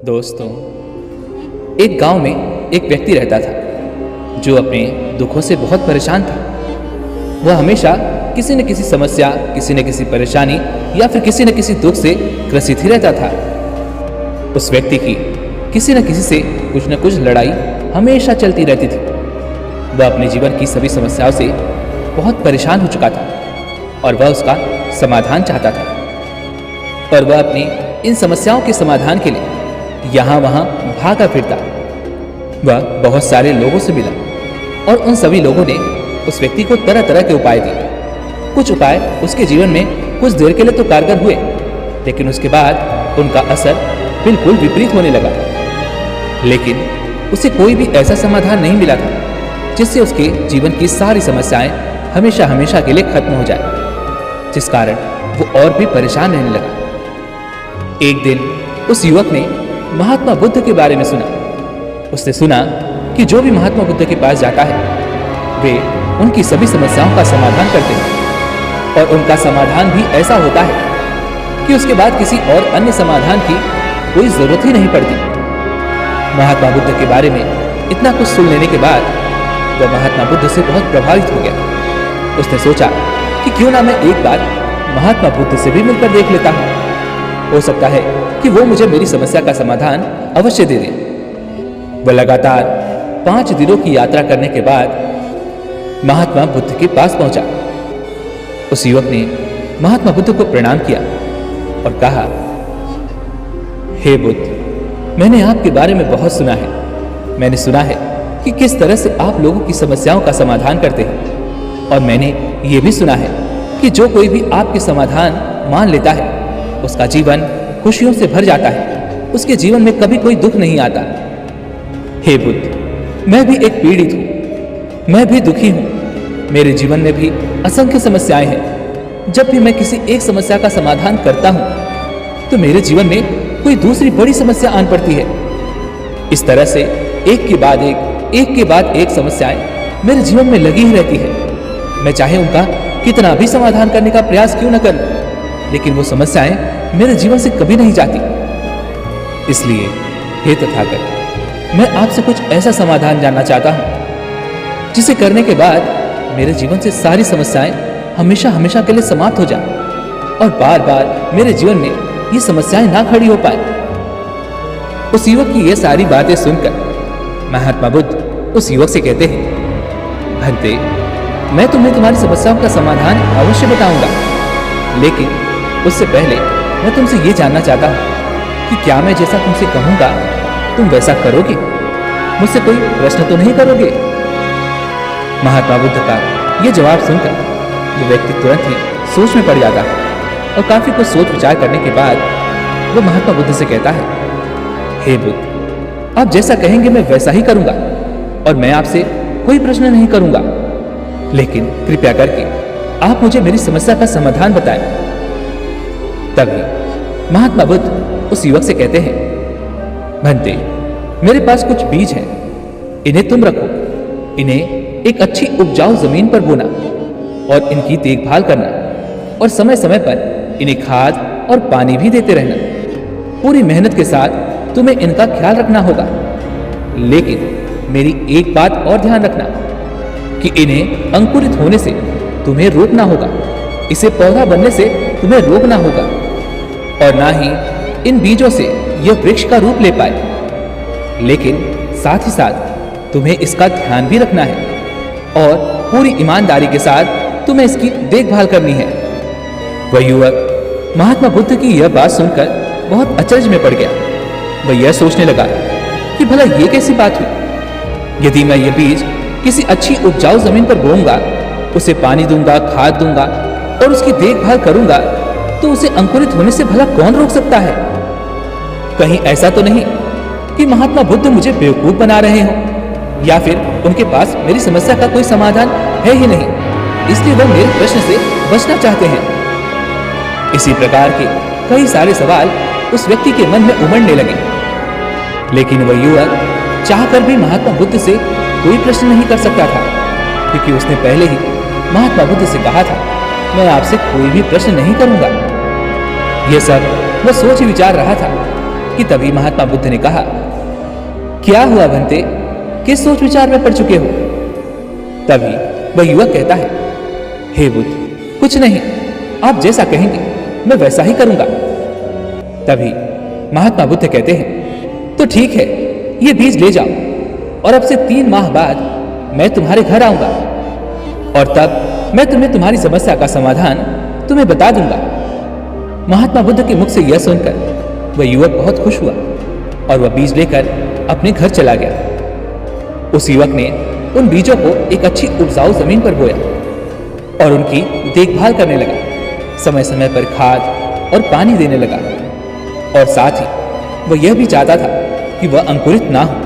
दोस्तों, एक गांव में एक व्यक्ति रहता था जो अपने दुखों से बहुत परेशान था। वह हमेशा किसी न किसी समस्या, किसी न किसी परेशानी या फिर किसी न किसी दुख से ग्रसित ही रहता था। उस व्यक्ति की किसी न किसी से कुछ न कुछ लड़ाई हमेशा चलती रहती थी। वह अपने जीवन की सभी समस्याओं से बहुत परेशान हो चुका था और वह उसका समाधान चाहता था। पर वह अपनी इन समस्याओं के समाधान के लिए यहाँ वहाँ भागा फिरता। वह बहुत सारे लोगों से मिला और उन सभी लोगों ने उस व्यक्ति को तरह तरह के उपाय दिए। कुछ उपाय उसके जीवन में कुछ देर के लिए तो कारगर हुए, लेकिन उसके बाद उनका असर बिल्कुल विपरीत होने लगा। लेकिन उसे कोई भी ऐसा समाधान नहीं मिला था जिससे उसके जीवन की सारी समस्याएं हमेशा हमेशा के लिए खत्म हो जाए, जिस कारण वो और भी परेशान रहने लगा। एक दिन उस युवक ने महात्मा बुद्ध के बारे में सुना। उसने सुना कि जो भी महात्मा बुद्ध के पास जाता है वे उनकी सभी समस्याओं का समाधान करते हैं और उनका समाधान भी ऐसा होता है कि उसके बाद किसी और अन्य समाधान की कोई जरूरत ही नहीं पड़ती। महात्मा बुद्ध के बारे में इतना कुछ सुन लेने के बाद वह महात्मा बुद्ध से बहुत प्रभावित हो गया। उसने सोचा कि क्यों ना मैं एक बार महात्मा बुद्ध से भी मिलकर देख लेता हूँ। हो सकता है कि वो मुझे मेरी समस्या का समाधान अवश्य दे दे। वह लगातार 5 दिनों की यात्रा करने के बाद महात्मा बुद्ध के पास पहुंचा। उस युवक ने महात्मा बुद्ध को प्रणाम किया और कहा, हे बुद्ध, मैंने आपके बारे में बहुत सुना है। मैंने सुना है कि किस तरह से आप लोगों की समस्याओं का समाधान करते हैं, और मैंने ये भी सुना है कि जो कोई भी आपके समाधान मान लेता है उसका जीवन खुशियों से भर जाता है, उसके जीवन में कभी कोई दुख नहीं आता। हे बुद्ध, मैं भी एक पीड़ित हूँ, मैं भी दुखी हूँ। मेरे जीवन में भी असंख्य समस्याएं हैं। जब भी मैं किसी एक समस्या का समाधान करता हूँ तो मेरे जीवन में कोई दूसरी बड़ी समस्या आन पड़ती है। इस तरह से एक के बाद एक समस्याएं मेरे जीवन में लगी ही रहती है। मैं चाहे उनका कितना भी समाधान करने का प्रयास क्यों न करूं, लेकिन वो समस्याएं मेरे जीवन से कभी नहीं जाती। इसलिए हे तथागत, मैं आपसे कुछ ऐसा समाधान जानना चाहता हूं जिसे करने के बाद मेरे जीवन से सारी समस्याएं हमेशा हमेशा के लिए समाप्त हो जाए और बार बार मेरे जीवन में ये समस्याएं ना खड़ी हो पाए। उस युवक की ये सारी बातें सुनकर महात्मा बुद्ध उस युवक से कहते हैं, भंते, मैं तुम्हें तुम्हारी समस्याओं का समाधान अवश्य बताऊंगा, लेकिन उससे पहले मैं तुमसे ये जानना चाहता हूँ कि क्या मैं जैसा तुमसे कहूँगा तुम वैसा करोगे? मुझसे कोई प्रश्न तो नहीं करोगे? महात्मा बुद्ध का यह जवाब सुनकर वो व्यक्ति तुरंत ही सोच में पड़ जाता है और काफी कुछ सोच विचार करने के बाद वो महात्मा बुद्ध से कहता है, हे बुद्ध, आप जैसा कहेंगे मैं वैसा ही करूंगा और मैं आपसे कोई प्रश्न नहीं करूंगा, लेकिन कृपया करके आप मुझे मेरी समस्या का समाधान बताएं। तभी महात्मा बुद्ध उस युवक से कहते हैं, भंते, मेरे पास कुछ बीज हैं, इन्हें तुम रखो। इन्हें एक अच्छी उपजाऊ जमीन पर बोना और इनकी देखभाल करना और समय समय पर इन्हें खाद और पानी भी देते रहना। पूरी मेहनत के साथ तुम्हें इनका ख्याल रखना होगा, लेकिन मेरी एक बात और ध्यान रखना कि इन्हें अंकुरित होने से तुम्हें रोकना होगा, इसे पौधा बनने से तुम्हें रोकना होगा, और ना ही इन बीजों से यह वृक्ष का रूप ले पाए। लेकिन साथ ही साथ तुम्हें इसका ध्यान भी रखना है और पूरी ईमानदारी के साथ तुम्हें इसकी देखभाल करनी है। वह युवक महात्मा बुद्ध की यह बात सुनकर बहुत अचरज में पड़ गया। वह यह सोचने लगा कि भला ये कैसी बात हुई? यदि मैं यह बीज किसी अच्छी उपजाऊ जमीन पर बोऊंगा, उसे पानी दूंगा, खाद दूंगा और उसकी देखभाल करूंगा, तो उसे अंकुरित होने से भला कौन रोक सकता है? कहीं ऐसा तो नहीं कि महात्मा बुद्ध मुझे बेवकूफ बना रहे हों, या फिर उनके पास मेरी समस्या का कोई समाधान है ही नहीं, इसलिए वह मेरे प्रश्न से बचना चाहते हैं। इसी प्रकार के कई सारे सवाल उस व्यक्ति के मन में उमड़ने लगे, लेकिन वह युवक चाहकर भी महात्मा बुद्ध से कोई प्रश्न नहीं कर सकता था, क्योंकि उसने पहले ही महात्मा बुद्ध से कहा था, मैं आपसे कोई भी प्रश्न नहीं करूंगा। यह सब वह सोच विचार रहा था कि तभी महात्मा बुद्ध ने कहा, क्या हुआ भंते, किस सोच विचार में पड़ चुके हो? तभी वह युवक कहता है, हे बुद्ध, कुछ नहीं, आप जैसा कहेंगे मैं वैसा ही करूंगा। तभी महात्मा बुद्ध कहते हैं, तो ठीक है, ये बीज ले जाओ और अब से 3 माह बाद मैं तुम्हारे घर आऊंगा और तब मैं तुम्हें तुम्हारी समस्या का समाधान तुम्हें बता दूंगा। महात्मा बुद्ध के मुख से यह सुनकर वह युवक बहुत खुश हुआ और वह बीज लेकर अपने घर चला गया। उस युवक ने उन बीजों को एक अच्छी उपजाऊ जमीन पर बोया और उनकी देखभाल करने लगा, समय समय पर खाद और पानी देने लगा और साथ ही वह यह भी चाहता था कि वह अंकुरित ना हो।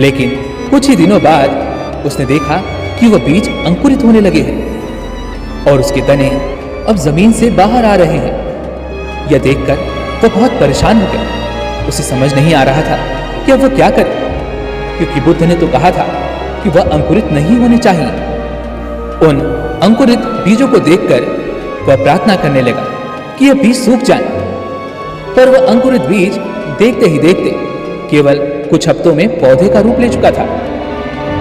लेकिन कुछ ही दिनों बाद उसने देखा कि वह बीज अंकुरित होने लगे हैं और उसके तने अब जमीन से बाहर आ रहे हैं। यह देखकर वह बहुत परेशान हो गया। उसे समझ नहीं आ रहा था कि अब वह क्या करे, क्योंकि बुद्ध ने तो कहा था कि वह अंकुरित नहीं होने चाहिए। उन अंकुरित बीजों को देखकर वह प्रार्थना करने लगा कि यह बीज सूख जाए, पर वह अंकुरित बीज देखते ही देखते केवल कुछ हफ्तों में पौधे का रूप ले चुका था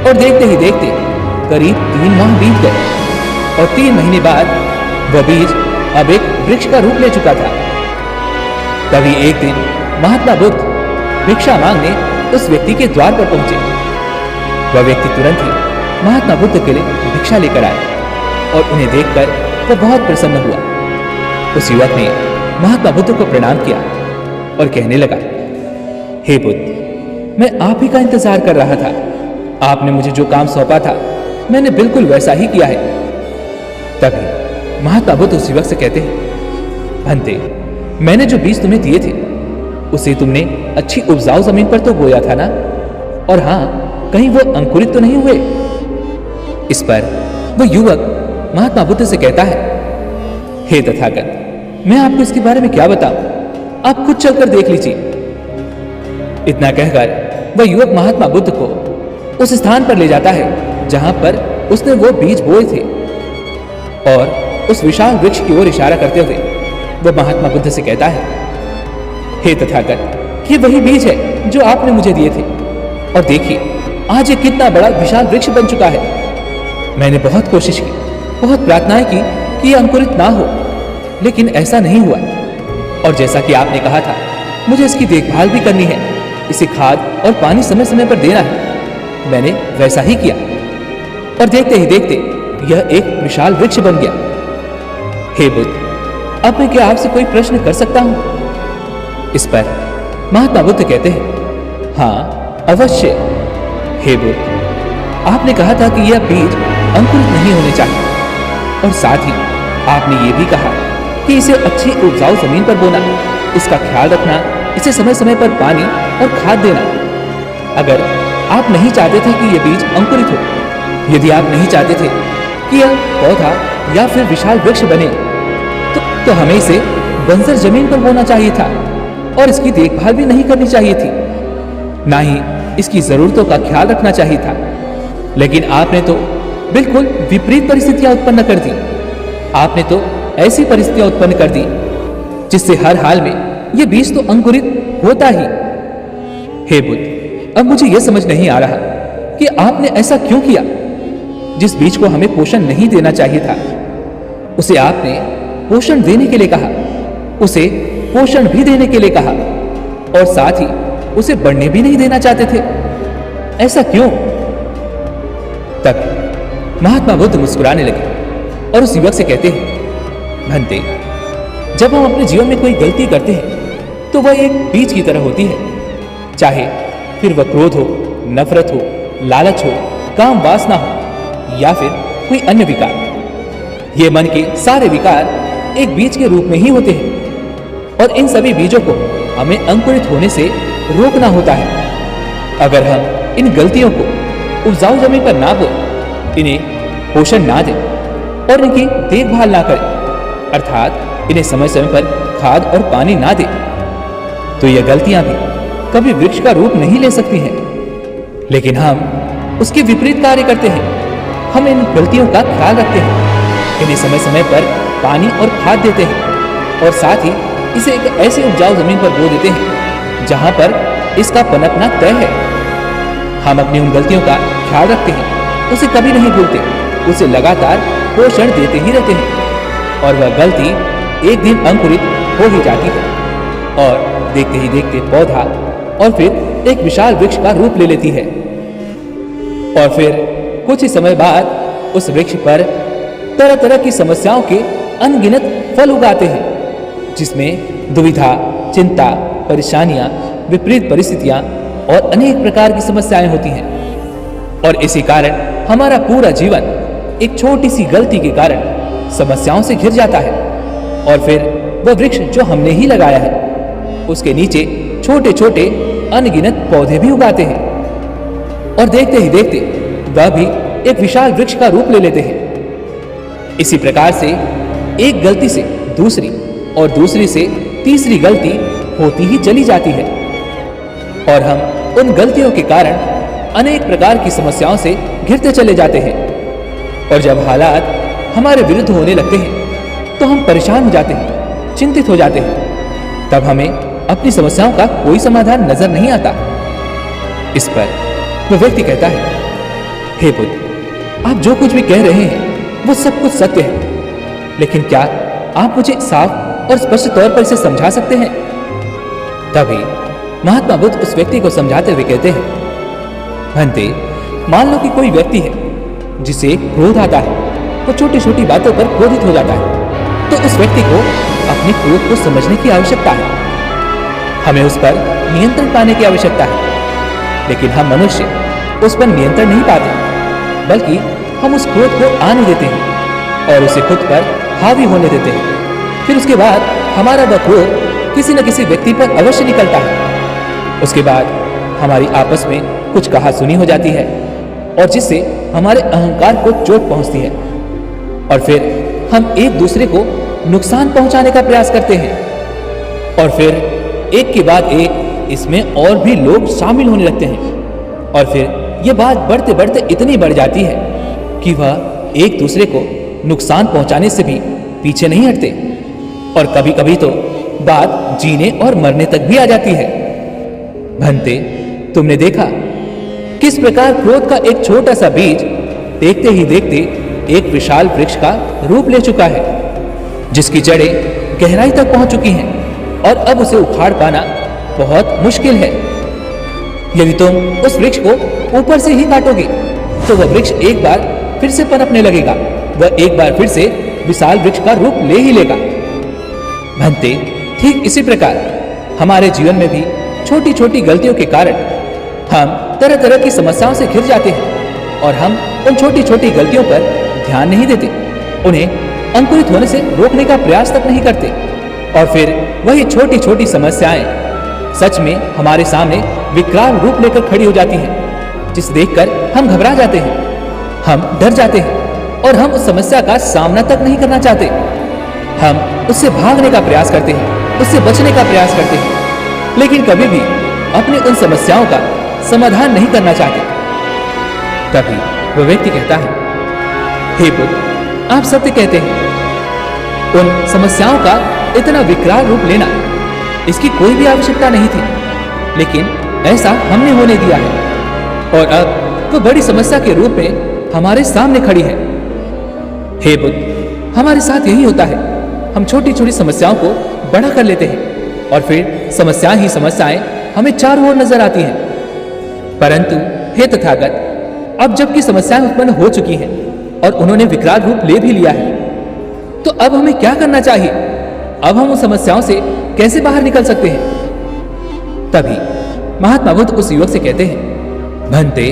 और देखते ही देखते करीब 3 माह बीत गए और 3 महीने बाद वह बीज अब एक वृक्ष का रूप ले चुका था। तभी एक दिन महात्मा बुद्ध भिक्षा मांगने उस व्यक्ति के द्वार पर पहुंचे। वह व्यक्ति तुरंत ही महात्मा बुद्ध के लिए भिक्षा लेकर आया और उन्हें देखकर वह बहुत प्रसन्न हुआ। उस युवक ने महात्मा बुद्ध को प्रणाम किया और कहने लगा, हे बुद्ध, मैं आप ही का इंतजार कर रहा था। आपने मुझे जो काम सौंपा था मैंने बिल्कुल वैसा ही किया है। तभी महात्मा बुद्ध उस युवक से कहते हैं, भंते, मैंने जो बीज तुम्हें दिए थे उसे तुमने अच्छी उपजाऊ जमीन पर तो बोया था ना? और हाँ, कहीं वो अंकुरित तो नहीं हुए? इस पर वह युवक महात्मा बुद्ध से कहता है, हे तथागत, मैं आपको इसके बारे में क्या बताऊं, आप खुद चलकर देख लीजिए। इतना कहकर वह युवक महात्मा बुद्ध को उस स्थान पर ले जाता है जहां पर उसने वो बीज बोए थे और उस विशाल वृक्ष की ओर इशारा करते हुए वह महात्मा बुद्ध से कहता है, हे तथागत, ये वही बीज है जो आपने मुझे दिए थे और देखिए आज ये कितना बड़ा विशाल वृक्ष बन चुका है। मैंने बहुत कोशिश की, बहुत प्रार्थनाएं की कि यह अंकुरित ना हो, लेकिन ऐसा नहीं हुआ। और जैसा कि आपने कहा था, मुझे इसकी देखभाल भी करनी है, इसे खाद और पानी समय समय पर देना है। मैंने वैसा ही किया और देखते ही देखते यह एक विशाल वृक्ष बन गया। हे बुद्ध, अब मैं क्या आपसे कोई प्रश्न कर सकता हूं? इस पर महात्मा बुद्ध कहते हैं, हाँ अवश्य। हे बुद्ध, आपने कहा था कि यह बीज अंकुरित नहीं होने चाहिए और साथ ही आपने ये भी कहा कि इसे अच्छी उपजाऊ जमीन पर बोना, इसका ख्याल रखना, इसे समय समय पर पानी और खाद देना। अगर आप नहीं चाहते थे कि यह बीज अंकुरित हो, यदि आप नहीं चाहते थे कि यह पौधा या फिर विशाल वृक्ष बने, तो हमें इसे बंजर जमीन पर बोना चाहिए था और इसकी देखभाल भी नहीं करनी चाहिए थी, ना ही इसकी जरूरतों का ख्याल रखना चाहिए था। लेकिन आपने तो बिल्कुल विपरीत परिस्थितियां उत्पन्न कर दी। आपने तो ऐसी परिस्थितियां उत्पन्न कर दी जिससे हर हाल में यह बीज तो अंकुरित होता ही। हे बुद्ध, अब मुझे यह समझ नहीं आ रहा कि आपने ऐसा क्यों किया। जिस बीज को हमें पोषण नहीं देना चाहिए था, उसे आपने पोषण देने के लिए कहा, उसे पोषण भी देने के लिए कहा और साथ ही उसे बढ़ने भी नहीं देना चाहते थे। ऐसा क्यों? तब महात्मा बुद्ध मुस्कुराने लगे और उस युवक से कहते हैं, भंते, जब हम अपने जीवन में कोई गलती करते हैं तो वह एक बीज की तरह होती है, चाहे फिर वह क्रोध हो, नफरत हो, लालच हो, काम वासना हो या फिर कोई अन्य विकार। ये मन के सारे विकार एक बीज के रूप में ही होते हैं और इन सभी बीजों को हमें अंकुरित होने से रोकना होता है। अगर हम इन गलतियों को उपजाऊ जमीन पर ना बोएं, इन्हें पोषण ना दें और इनकी देखभाल ना करें, अर्थात इन्हें समय समय पर खाद और पानी ना दें, तो यह गलतियां भी कभी वृक्ष का रूप नहीं ले सकती हैं। लेकिन हम उसके विपरीत कार्य करते हैं। हम इन गलतियों का ख्याल रखते हैं, इन्हें समय समय पर पानी और खाद देते हैं और साथ ही इसे एक ऐसी उपजाऊ जमीन पर बो देते हैं जहां पर इसका पनपना तय है। हम अपनी उन गलतियों का ख्याल रखते हैं, उसे कभी नहीं भूलते, उसे लगातार पोषण देते ही रहते हैं और वह गलती एक दिन अंकुरित हो ही जाती है और देखते ही देखते पौधा और फिर एक विशाल वृक्ष का रूप ले लेती है। और फिर कुछ ही समय बाद उस वृक्ष पर तरह तरह की समस्याओं के अनगिनत फल उगाते हैं, जिसमें दुविधा, चिंता, परेशानियां, विपरीत परिस्थितियां और अनेक प्रकार की समस्याएं होती हैं। और इसी कारण हमारा पूरा जीवन एक छोटी सी गलती के कारण समस्याओं से घिर जाता है और फिर वह वृक्ष जो हमने ही लगाया है उसके नीचे छोटे छोटे अनगिनत पौधे भी उगाते हैं और देखते ही देखते वह भी एक विशाल वृक्ष का रूप ले लेते हैं। इसी प्रकार से एक गलती से दूसरी और दूसरी से तीसरी गलती होती ही चली जाती है और हम उन गलतियों के कारण अनेक प्रकार की समस्याओं से घिरते चले जाते हैं। और जब हालात हमारे विरुद्ध होने लगते हैं तो हम परेशान हो जाते हैं, चिंतित हो जाते हैं। तब हमें अपनी समस्याओं का कोई समाधान नजर नहीं आता। इस पर वह व्यक्ति कहता है, हे बुद्ध, आप जो कुछ भी कह रहे हैं वो सब कुछ सत्य है, लेकिन क्या आप मुझे साफ और स्पष्ट तौर पर इसे समझा सकते हैं? तभी महात्मा बुद्ध उस व्यक्ति को समझाते हुए कहते हैं, भंते, मान लो कि कोई व्यक्ति है जिसे क्रोध आता है, वो छोटी छोटी बातों पर क्रोधित हो जाता है, तो उस व्यक्ति को अपने क्रोध को समझने की आवश्यकता है। हमें उस पर नियंत्रण पाने की आवश्यकता है, लेकिन हम मनुष्य उस पर नियंत्रण नहीं पाते, बल्कि हम उस क्रोध को आने देते हैं और उसे खुद पर हावी होने देते हैं। फिर उसके बाद हमारा वह क्रोध किसी न किसी व्यक्ति पर अवश्य निकलता है। उसके बाद हमारी आपस में कुछ कहा सुनी हो जाती है और जिससे हमारे अहंकार को चोट पहुंचती है और फिर हम एक दूसरे को नुकसान पहुंचाने का प्रयास करते हैं और फिर एक के बाद एक इसमें और भी लोग शामिल होने लगते हैं और फिर यह बात बढ़ते बढ़ते इतनी बढ़ जाती है कि वह एक दूसरे को नुकसान पहुंचाने से भी पीछे नहीं हटते और कभी कभी तो बात जीने और मरने तक भी आ जाती है। भंते, तुमने देखा किस प्रकार क्रोध का एक छोटा सा बीज देखते ही देखते एक विशाल वृक्ष का रूप ले चुका है, जिसकी जड़ें गहराई तक पहुंच चुकी हैं और अब उसे उखाड़ पाना बहुत मुश्किल है। यदि तुम उस वृक्ष को ऊपर से ही काटोगे तो वह वृक्ष एक बार फिर से पनपने लगेगा, वह एक बार फिर से विशाल वृक्ष का रूप ले ही लेगा। भंते, ठीक इसी प्रकार हमारे जीवन में भी छोटी छोटी गलतियों के कारण हम तरह तरह की समस्याओं से घिर जाते हैं और हम उन छोटी छोटी गलतियों पर ध्यान नहीं देते, उन्हें अंकुरित होने से रोकने का प्रयास तक नहीं करते और फिर वही छोटी छोटी समस्याएं सच में हमारे सामने विकराल रूप लेकर खड़ी हो जाती हैं, जिसे देखकर हम घबरा जाते हैं, हम डर जाते हैं और हम उस समस्या का सामना तक नहीं करना चाहते। हम उससे भागने का प्रयास करते हैं, उससे बचने का प्रयास करते हैं, लेकिन कभी भी अपनी उन समस्याओं का समाधान नहीं करना चाहते। तभी वह व्यक्ति कहता है, हे बुद्ध, आप सत्य कहते हैं, उन समस्याओं का इतना विकराल रूप लेना, इसकी कोई भी आवश्यकता नहीं थी, लेकिन ऐसा हमने होने दिया है और अब वो बड़ी समस्या के रूप में हमारे सामने खड़ी है। हे बुद्ध, हमारे साथ यही होता है, हम छोटी छोटी समस्याओं को बड़ा कर लेते हैं और फिर समस्याएं ही समस्याएं हमें चारों ओर नजर आती हैं। परंतु हे तथागत, अब जबकि समस्याएं उत्पन्न हो चुकी हैं और उन्होंने विकराल रूप ले भी लिया है, तो अब हमें क्या करना चाहिए? अब हम उन समस्याओं से कैसे बाहर निकल सकते हैं? तभी महात्मा बुद्ध उस युवक से कहते हैं, भंते,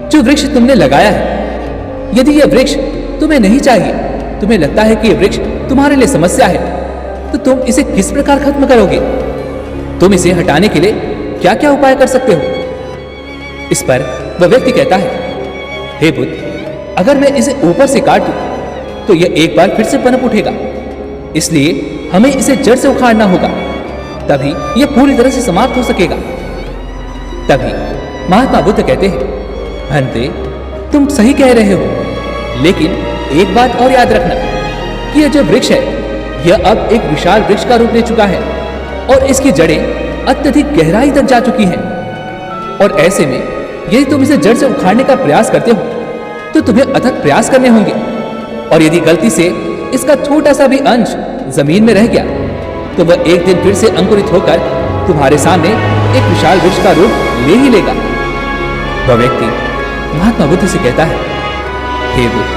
जो वृक्ष तुमने लगाया है, यदि यह वृक्ष तुम्हें नहीं चाहिए, तुम्हें लगता है कि यह वृक्ष तुम्हारे लिए समस्या है, तो तुम इसे किस प्रकार खत्म करोगे? तुम इसे हटाने के लिए क्या क्या उपाय कर सकते हो? इस पर वह व्यक्ति कहता है, हे बुद्ध, अगर मैं इसे ऊपर से काट दूं तो यह एक बार फिर से पनप उठेगा, इसलिए हमें इसे जड़ से उखाड़ना होगा, तभी यह पूरी तरह से समाप्त हो सकेगा। तभी महात्मा बुद्ध कहते हैं, भंते, तुम सही कह रहे हो, लेकिन एक बात और याद रखना कि यह जो वृक्ष है यह अब एक विशाल वृक्ष का रूप ले चुका है और इसकी जड़ें अत्यधिक गहराई तक जा चुकी हैं। और ऐसे में यदि तुम इसे जड़ से उखाड़ने का प्रयास करते हो तो तुम्हें अथक प्रयास करने होंगे, और यदि गलती से इसका छोटा सा भी अंश जमीन में रह गया तो वह एक दिन फिर से अंकुरित होकर तुम्हारे सामने एक विशाल वृक्ष का रूप ले ही लेगा। वह व्यक्ति महात्मा बुद्ध से कहता है, हे बुद्ध,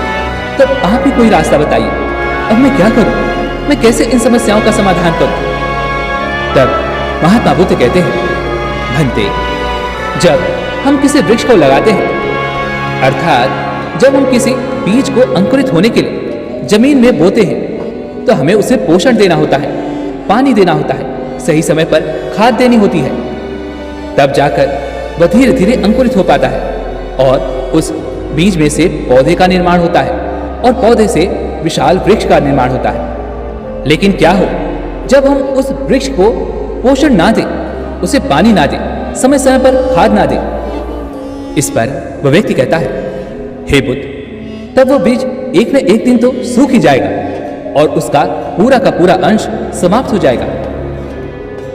तब आप ही कोई रास्ता बताइए, अब मैं क्या करूं? मैं कैसे इन समस्याओं का समाधान करूं? तब महात्मा बुद्ध कहते हैं, भंते, जब हम किसी वृक्ष को लगाते हैं, अर्थात जब हम किसी बीज को अंकुरित होने के लिए जमीन में बोते हैं, तो हमें उसे पोषण देना होता है, पानी देना होता है, सही समय पर खाद देनी होती है। तब जाकर वह धीरे धीरे अंकुरित हो पाता है और उस बीज में से पौधे का निर्माण होता है और पौधे से विशाल वृक्ष का निर्माण होता है। लेकिन क्या हो जब हम उस वृक्ष को पोषण ना दें, उसे पानी ना दें, समय समय पर खाद ना दें? इस पर वह व्यक्ति कहता है, हे बुद्ध, तब वो बीज एक न एक दिन तो सूख ही जाएगा और उसका पूरा का पूरा अंश समाप्त हो जाएगा।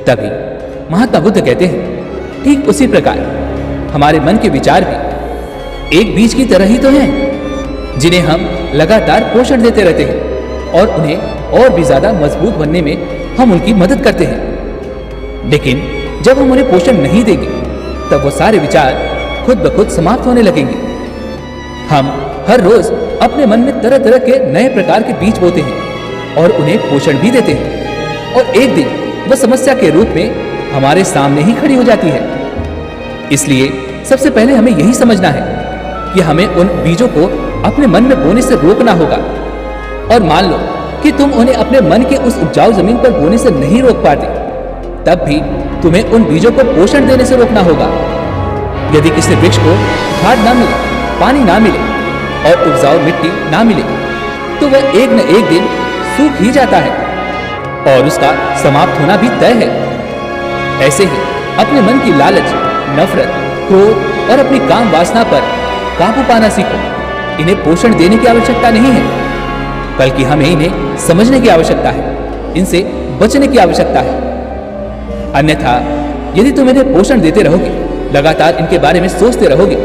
तभी महात्मा बुद्ध कहते हैं, ठीक उसी प्रकार हमारे मन के विचार भी एक बीज की तरह ही तो हैं, जिन्हें हम लगातार पोषण देते रहते हैं और उन्हें और भी ज्यादा मजबूत बनने में हम उनकी मदद करते हैं। लेकिन जब हम उन्हें पोषण नहीं देंगे तब वो सारे विचार खुद ब खुद समाप्त होने लगेंगे। हम हर रोज अपने मन में तरह तरह के नए प्रकार के बीज बोते हैं और उन्हें पोषण भी देते हैं, और एक दिन वह समस्या के रूप में हमारे सामने ही खड़ी हो जाती है। इसलिए सबसे पहले हमें यही समझना है कि हमें उन बीजों को अपने मन में बोने से रोकना होगा। और मान लो कि तुम उन्हें अपने मन के उस उपजाऊ जमीन पर बोने से नहीं रोक पाते, तब भी तुम्हें उन बीजों को पोषण देने से रोकना होगा। यदि किसी वृक्ष को खाद ना मिले, पानी ना मिले और उपजाऊ मिट्टी ना मिले तो वह एक न एक दिन सूख ही जाता है और उसका समाप्त होना भी तय है। ऐसे ही अपने मन की लालच, नफरत, क्रोध और अपनी काम वासना पर काबू पाना सीखो। इन्हें पोषण देने की आवश्यकता नहीं है, बल्कि हमें इन्हें समझने की आवश्यकता है, इनसे बचने की आवश्यकता है। अन्यथा यदि तुम इन्हें पोषण देते रहोगे, लगातार इनके बारे में सोचते रहोगे,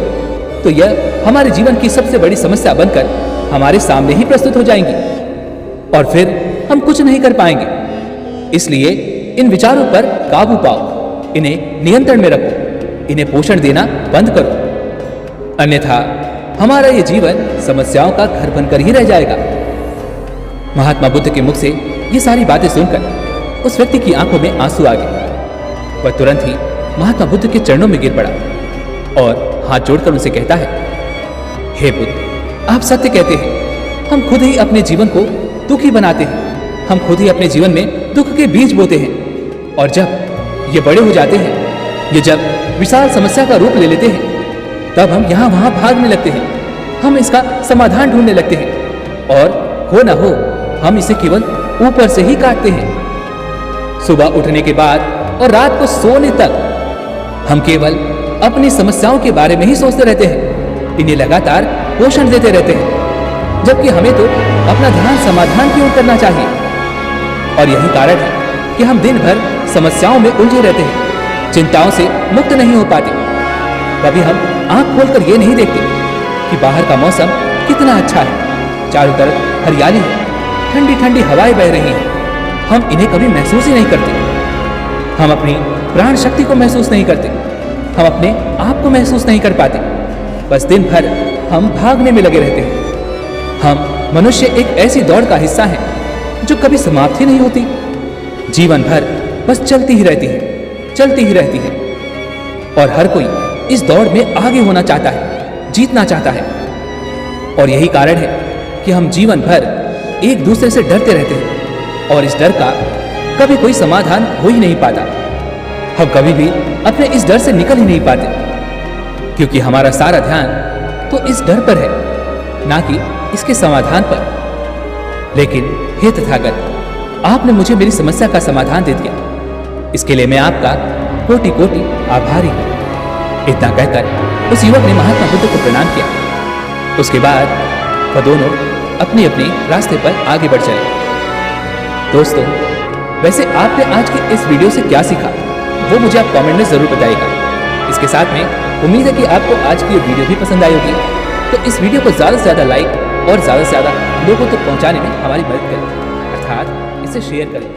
तो यह हमारे जीवन की सबसे बड़ी समस्या बनकर हमारे सामने ही प्रस्तुत हो जाएंगी और फिर हम कुछ नहीं कर पाएंगे। इसलिए इन विचारों पर काबू पाओ, इन्हें नियंत्रण में रखो, इन्हें पोषण देना बंद करो, अन्यथा हमारा ये जीवन समस्याओं का घर बनकर ही रह जाएगा। महात्मा बुद्ध के मुख से ये सारी बातें सुनकर उस व्यक्ति की आंखों में आंसू आ गए। वह तुरंत ही महात्मा बुद्ध के चरणों में गिर पड़ा और हाथ जोड़कर उनसे कहता है, हे बुद्ध, आप सत्य कहते हैं, हम खुद ही अपने जीवन को दुखी बनाते हैं, हम खुद ही अपने जीवन में दुख के बीज बोते हैं, और जब ये बड़े हो जाते हैं, ये जब विशाल समस्या का रूप ले लेते हैं, तब हम यहाँ वहाँ भागने लगते हैं, हम इसका समाधान ढूंढने लगते हैं और हो ना हो हम इसे केवल ऊपर से ही काटते हैं। सुबह उठने के बाद और रात को सोने तक हम केवल अपनी समस्याओं के बारे में ही सोचते रहते हैं, इन्हें लगातार पोषण देते रहते हैं, जबकि हमें तो अपना ध्यान समाधान की ओर करना चाहिए। और यही कारण है कि हम दिन भर समस्याओं में उलझे रहते हैं, चिंताओं से मुक्त नहीं हो पाते। कभी हम आंख खोलकर ये नहीं देखते कि बाहर का मौसम कितना अच्छा है, चारों तरफ हरियाली है, ठंडी ठंडी हवाएं बह रही हैं। हम इन्हें कभी महसूस ही नहीं करते। हम अपनी प्राण शक्ति को महसूस नहीं करते, हम अपने आप को महसूस नहीं कर पाते। बस दिन भर हम भागने में लगे रहते हैं। हम मनुष्य एक ऐसी दौड़ का हिस्सा है जो कभी समाप्त ही नहीं होती, जीवन भर बस चलती ही रहती है, चलती ही रहती है। और हर कोई इस दौड़ में आगे होना चाहता है, जीतना चाहता है। और यही कारण है कि हम जीवन भर एक दूसरे से डरते रहते हैं और इस डर का कभी कोई समाधान हो ही नहीं पाता। हम कभी भी अपने इस डर से निकल ही नहीं पाते, क्योंकि हमारा सारा ध्यान तो इस डर पर है, ना कि इसके समाधान पर। लेकिन हे तथागत, आपने मुझे मेरी समस्या का समाधान दे दिया, इसके लिए मैं आपका कोटि कोटि आभारी हूं। इतना कहकर उस युवक ने महात्मा बुद्ध को प्रणाम किया। उसके बाद वह दोनों अपने अपने रास्ते पर आगे बढ़ चले। दोस्तों, वैसे आपने आज की इस वीडियो से क्या सीखा, वो मुझे आप कमेंट में ज़रूर बताइएगा। इसके साथ में उम्मीद है कि आपको आज की ये वीडियो भी पसंद आई होगी। तो इस वीडियो को ज़्यादा से ज़्यादा लाइक और ज़्यादा से ज़्यादा लोगों तक पहुंचाने में हमारी मदद करें, अर्थात इसे शेयर करें।